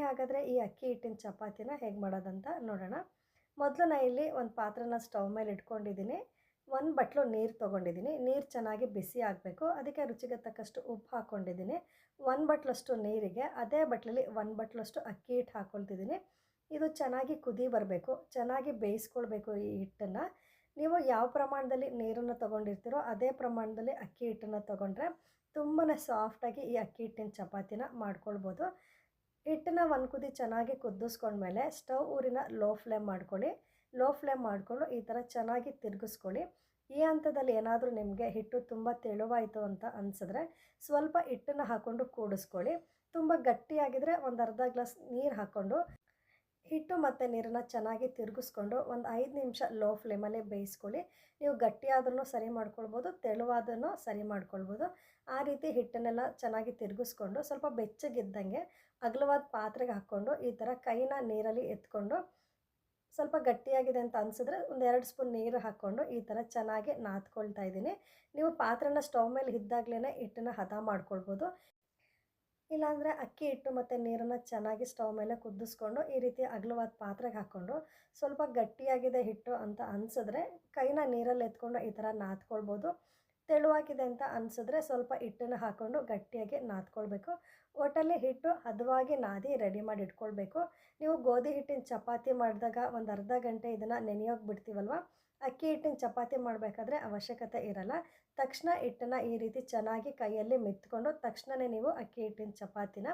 ಹಾಗಾದರೆ ಈ ಅಕ್ಕಿ ಹಿಟ್ಟಿನ ಚಪಾತಿನ ಹೇಗೆ ಮಾಡೋದಂತ ನೋಡೋಣ. ಮೊದಲು ನಾನು ಇಲ್ಲಿ ಒಂದು ಪಾತ್ರೆನ ಸ್ಟವ್ ಮೇಲೆ ಇಟ್ಕೊಂಡಿದ್ದೀನಿ. 1 ಬಟ್ಲು ನೀರು ತೊಗೊಂಡಿದ್ದೀನಿ. ನೀರು ಚೆನ್ನಾಗಿ ಬಿಸಿ ಆಗಬೇಕು. ಅದಕ್ಕೆ ರುಚಿಗೆ ತಕ್ಕಷ್ಟು ಉಪ್ಪು ಹಾಕ್ಕೊಂಡಿದ್ದೀನಿ. 1 ಬಟ್ಲಷ್ಟು ನೀರಿಗೆ ಅದೇ ಬಟ್ಲಲ್ಲಿ 1 ಬಟ್ಲಷ್ಟು ಅಕ್ಕಿ ಹಿಟ್ಟು ಹಾಕ್ಕೊಳ್ತಿದ್ದೀನಿ. ಇದು ಚೆನ್ನಾಗಿ ಕುದಿ ಬರಬೇಕು, ಚೆನ್ನಾಗಿ ಬೇಯಿಸ್ಕೊಳ್ಬೇಕು ಈ ಹಿಟ್ಟನ್ನು. ನೀವು ಯಾವ ಪ್ರಮಾಣದಲ್ಲಿ ನೀರನ್ನು ತೊಗೊಂಡಿರ್ತೀರೋ ಅದೇ ಪ್ರಮಾಣದಲ್ಲಿ ಅಕ್ಕಿ ಹಿಟ್ಟನ್ನು ತೊಗೊಂಡ್ರೆ ತುಂಬಾ ಸಾಫ್ಟಾಗಿ ಈ ಅಕ್ಕಿ ಹಿಟ್ಟಿನ ಚಪಾತಿನ ಮಾಡ್ಕೊಳ್ಬೋದು. ಹಿಟ್ಟನ್ನು ಒಂದು ಕುದಿ ಚೆನ್ನಾಗಿ ಕುದಿಸ್ಕೊಂಡ್ಮೇಲೆ ಸ್ಟವ್ ಊರಿನ ಲೋ ಫ್ಲೇಮ್ ಮಾಡ್ಕೊಳ್ಳಿ. ಲೋ ಫ್ಲೇಮ್ ಮಾಡಿಕೊಂಡು ಈ ಥರ ಚೆನ್ನಾಗಿ ತಿರುಗಿಸ್ಕೊಳ್ಳಿ. ಈ ಹಂತದಲ್ಲಿ ಏನಾದರೂ ನಿಮಗೆ ಹಿಟ್ಟು ತುಂಬ ತೆಳುವಾಯಿತು ಅಂತ ಅನಿಸಿದ್ರೆ ಸ್ವಲ್ಪ ಹಿಟ್ಟನ್ನು ಹಾಕ್ಕೊಂಡು ಕೂಡಿಸ್ಕೊಳ್ಳಿ. ತುಂಬ ಗಟ್ಟಿಯಾಗಿದ್ದರೆ ಒಂದು ಅರ್ಧ ಗ್ಲಾಸ್ ನೀರು ಹಾಕ್ಕೊಂಡು ಹಿಟ್ಟು ಮತ್ತು ನೀರನ್ನು ಚೆನ್ನಾಗಿ ತಿರುಗಿಸ್ಕೊಂಡು ಒಂದು 5 ನಿಮಿಷ ಲೋ ಫ್ಲೇಮಲ್ಲೇ ಬೇಯಿಸ್ಕೊಳ್ಳಿ. ನೀವು ಗಟ್ಟಿಯಾದ್ರೂ ಸರಿ ಮಾಡ್ಕೊಳ್ಬೋದು, ತೆಳುವಾದ್ರೂ ಸರಿ ಮಾಡ್ಕೊಳ್ಬೋದು. ಆ ರೀತಿ ಹಿಟ್ಟನ್ನೆಲ್ಲ ಚೆನ್ನಾಗಿ ತಿರುಗಿಸ್ಕೊಂಡು ಸ್ವಲ್ಪ ಬೆಚ್ಚಗಿದ್ದಂಗೆ ಅಗಲವಾದ ಪಾತ್ರೆಗೆ ಹಾಕ್ಕೊಂಡು ಈ ಥರ ಕೈನ ನೀರಲ್ಲಿ ಎತ್ಕೊಂಡು ಸ್ವಲ್ಪ ಗಟ್ಟಿಯಾಗಿದೆ ಅಂತ ಅನಿಸಿದ್ರೆ ಒಂದು 2 ಸ್ಪೂನ್ ನೀರು ಹಾಕ್ಕೊಂಡು ಈ ಥರ ಚೆನ್ನಾಗಿ ನಾದ್ಕೊಳ್ತಾ ಇದ್ದೀನಿ. ನೀವು ಪಾತ್ರೆನ ಸ್ಟವ್ ಮೇಲೆ ಇದ್ದಾಗಲೇ ಹಿಟ್ಟನ್ನು ಹದ ಮಾಡ್ಕೊಳ್ಬೋದು. ಇಲ್ಲಾಂದರೆ ಅಕ್ಕಿ ಹಿಟ್ಟು ಮತ್ತು ನೀರನ್ನು ಚೆನ್ನಾಗಿ ಸ್ಟವ್ ಮೇಲೆ ಕುದಿಸ್ಕೊಂಡು ಈ ರೀತಿ ಅಗಲವಾದ ಪಾತ್ರೆಗೆ ಹಾಕ್ಕೊಂಡು ಸ್ವಲ್ಪ ಗಟ್ಟಿಯಾಗಿದೆ ಹಿಟ್ಟು ಅಂತ ಅನಿಸಿದ್ರೆ ಕೈನ ನೀರಲ್ಲಿ ಎತ್ಕೊಂಡು ಈ ಥರ ನಾದ್ಕೊಳ್ಬೋದು. ತೆಳುವಾಗಿದೆ ಅಂತ ಅನಿಸಿದ್ರೆ ಸ್ವಲ್ಪ ಹಿಟ್ಟನ್ನು ಹಾಕ್ಕೊಂಡು ಗಟ್ಟಿಯಾಗಿ ನಾದ್ಕೊಳ್ಬೇಕು. ಒಟ್ಟಲ್ಲಿ ಹಿಟ್ಟು ಹದವಾಗಿ ನಾದಿ ರೆಡಿ ಮಾಡಿ ಇಟ್ಕೊಳ್ಬೇಕು. ನೀವು ಗೋಧಿ ಹಿಟ್ಟಿನ ಚಪಾತಿ ಮಾಡಿದಾಗ ಒಂದು ಅರ್ಧ ಗಂಟೆ ಇದನ್ನು ನೆನೆಯೋಗಿ ಬಿಡ್ತೀವಲ್ವ, ಅಕ್ಕಿ ಹಿಟ್ಟಿನ ಚಪಾತಿ ಮಾಡಬೇಕಾದ್ರೆ ಅವಶ್ಯಕತೆ ಇರಲ್ಲ. ತಕ್ಷಣ ಹಿಟ್ಟನ್ನು ಈ ರೀತಿ ಚೆನ್ನಾಗಿ ಕೈಯಲ್ಲಿ ಮೆತ್ಕೊಂಡು ತಕ್ಷಣವೇ ನೀವು ಅಕ್ಕಿ ಹಿಟ್ಟಿನ ಚಪಾತಿನ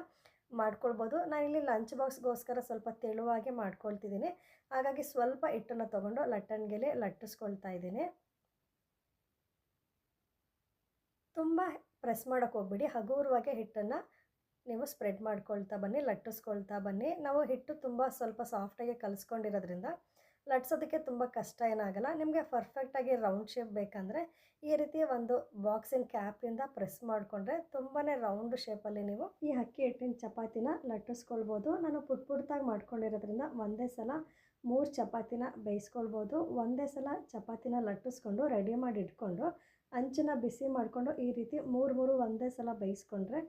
ಮಾಡ್ಕೊಳ್ಬೋದು. ನಾನಿಲ್ಲಿ ಲಂಚ್ ಬಾಕ್ಸ್ಗೋಸ್ಕರ ಸ್ವಲ್ಪ ತೆಳುವಾಗಿ ಮಾಡ್ಕೊಳ್ತಿದ್ದೀನಿ. ಹಾಗಾಗಿ ಸ್ವಲ್ಪ ಹಿಟ್ಟನ್ನು ತೊಗೊಂಡು ಲಟ್ಟಣಿಗೆಯಲ್ಲಿ ಲಟ್ಟಿಸ್ಕೊಳ್ತಾ ಇದ್ದೀನಿ. ತುಂಬ ಪ್ರೆಸ್ ಮಾಡೋಕ್ಕೆ ಹೋಗ್ಬಿಡಿ, ಹಗುರವಾಗಿ ಹಿಟ್ಟನ್ನು ನೀವು ಸ್ಪ್ರೆಡ್ ಮಾಡ್ಕೊಳ್ತಾ ಬನ್ನಿ, ಲಟ್ಟಿಸ್ಕೊಳ್ತಾ ಬನ್ನಿ. ನಾವು ಹಿಟ್ಟು ತುಂಬ ಸ್ವಲ್ಪ ಸಾಫ್ಟಾಗಿ ಕಲಿಸ್ಕೊಂಡಿರೋದ್ರಿಂದ ಲಟ್ಸೋದಕ್ಕೆ ತುಂಬ ಕಷ್ಟ ಏನಾಗಲ್ಲ. ನಿಮಗೆ ಪರ್ಫೆಕ್ಟಾಗಿ ರೌಂಡ್ ಶೇಪ್ ಬೇಕಂದರೆ ಈ ರೀತಿ ಒಂದು ಬಾಕ್ಸಿನ ಕ್ಯಾಪಿಂದ ಪ್ರೆಸ್ ಮಾಡಿಕೊಂಡ್ರೆ ತುಂಬಾ ರೌಂಡ್ ಶೇಪಲ್ಲಿ ನೀವು ಈ ಅಕ್ಕಿ ಹಿಟ್ಟಿನ ಚಪಾತಿನ ಲಟ್ಟಿಸ್ಕೊಳ್ಬೋದು. ನಾನು ಪುಟ್ಟಾಗಿ ಮಾಡ್ಕೊಂಡಿರೋದ್ರಿಂದ ಒಂದೇ ಸಲ 3 ಚಪಾತಿನ ಬೇಯಿಸ್ಕೊಳ್ಬೋದು. ಒಂದೇ ಸಲ ಚಪಾತಿನ ಲಟ್ಟಿಸ್ಕೊಂಡು ರೆಡಿ ಮಾಡಿ ಇಟ್ಕೊಂಡು ಅಂಚನ್ನು ಬಿಸಿ ಮಾಡಿಕೊಂಡು ಈ ರೀತಿ 3 ಒಂದೇ ಸಲ ಬೇಯಿಸ್ಕೊಂಡ್ರೆ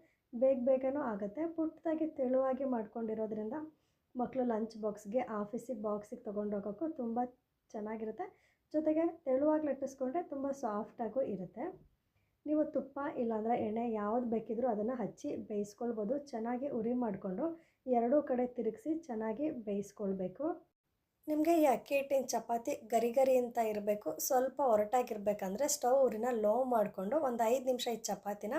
ಬೇಗನೂ ಆಗುತ್ತೆ. ಪುಟ್ಟದಾಗಿ ತೆಳುವಾಗಿ ಮಾಡ್ಕೊಂಡಿರೋದ್ರಿಂದ ಮಕ್ಕಳು ಲಂಚ್ ಬಾಕ್ಸ್ಗೆ, ಆಫೀಸಿಗೆ, ಬಾಕ್ಸಿಗೆ ತೊಗೊಂಡೋಗೋಕ್ಕೂ ತುಂಬ ಚೆನ್ನಾಗಿರುತ್ತೆ. ಜೊತೆಗೆ ತೆಳುವಾಗಿ ಲಟ್ಟಿಸ್ಕೊಂಡ್ರೆ ತುಂಬ ಸಾಫ್ಟಾಗೂ ಇರುತ್ತೆ. ನೀವು ತುಪ್ಪ ಇಲ್ಲಾಂದರೆ ಎಣ್ಣೆ ಯಾವ್ದು ಬೇಕಿದ್ರೂ ಅದನ್ನು ಹಚ್ಚಿ ಬೇಯಿಸ್ಕೊಳ್ಬೋದು. ಚೆನ್ನಾಗಿ ಉರಿ ಮಾಡಿಕೊಂಡು ಎರಡೂ ಕಡೆ ತಿರುಗಿಸಿ ಚೆನ್ನಾಗಿ ಬೇಯಿಸ್ಕೊಳ್ಬೇಕು. ನಿಮಗೆ ಈ ಅಕ್ಕಿ ಹಿಟ್ಟಿನ ಚಪಾತಿ ಗರಿ ಅಂತ ಇರಬೇಕು, ಸ್ವಲ್ಪ ಒರಟಾಗಿರ್ಬೇಕಂದ್ರೆ ಸ್ಟವ್ ಊರಿನ ಲೋ ಮಾಡಿಕೊಂಡು ಒಂದು 5 ನಿಮಿಷ ಈ ಚಪಾತಿನ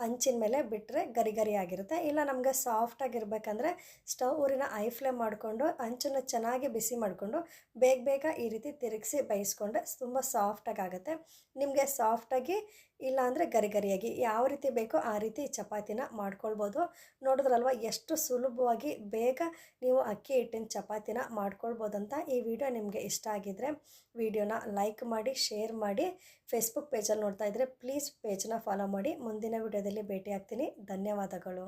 ಅಂಚಿನ ಮೇಲೆ ಬಿಟ್ಟರೆ ಗರಿ ಆಗಿರುತ್ತೆ. ಇಲ್ಲ ನಮಗೆ ಸಾಫ್ಟಾಗಿರ್ಬೇಕಂದ್ರೆ ಸ್ಟವ್ ಊರಿನ ಐ ಫ್ಲೇಮ್ ಮಾಡಿಕೊಂಡು ಅಂಚನ್ನು ಚೆನ್ನಾಗಿ ಬಿಸಿ ಮಾಡಿಕೊಂಡು ಬೇಗ ಈ ರೀತಿ ತಿರುಗಿಸಿ ಬೇಯಿಸ್ಕೊಂಡ್ರೆ ತುಂಬ ಸಾಫ್ಟಾಗಿ ಆಗುತ್ತೆ. ನಿಮಗೆ ಸಾಫ್ಟಾಗಿ ಇಲ್ಲಾಂದರೆ ಗರಿಯಾಗಿ ಯಾವ ರೀತಿ ಬೇಕೋ ಆ ರೀತಿ ಚಪಾತಿನ ಮಾಡ್ಕೊಳ್ಬೋದು. ನೋಡಿದ್ರಲ್ವ ಎಷ್ಟು ಸುಲಭವಾಗಿ ಬೇಗ ನೀವು ಅಕ್ಕಿ ಹಿಟ್ಟಿನ ಚಪಾತಿನ ಮಾಡ್ಕೊಳ್ಬೋದಂತ. ಈ ವಿಡಿಯೋ ನಿಮಗೆ ಇಷ್ಟ ಆಗಿದ್ದರೆ ವಿಡಿಯೋನ ಲೈಕ್ ಮಾಡಿ, ಶೇರ್ ಮಾಡಿ. ಫೇಸ್ಬುಕ್ ಪೇಜಲ್ಲಿ ನೋಡ್ತಾ ಇದ್ದರೆ ಪ್ಲೀಸ್ ಪೇಜ್ನ ಫಾಲೋ ಮಾಡಿ. ಮುಂದಿನ ವಿಡಿಯೋದಲ್ಲಿ ಭೇಟಿ ಆಗ್ತೀನಿ. ಧನ್ಯವಾದಗಳು.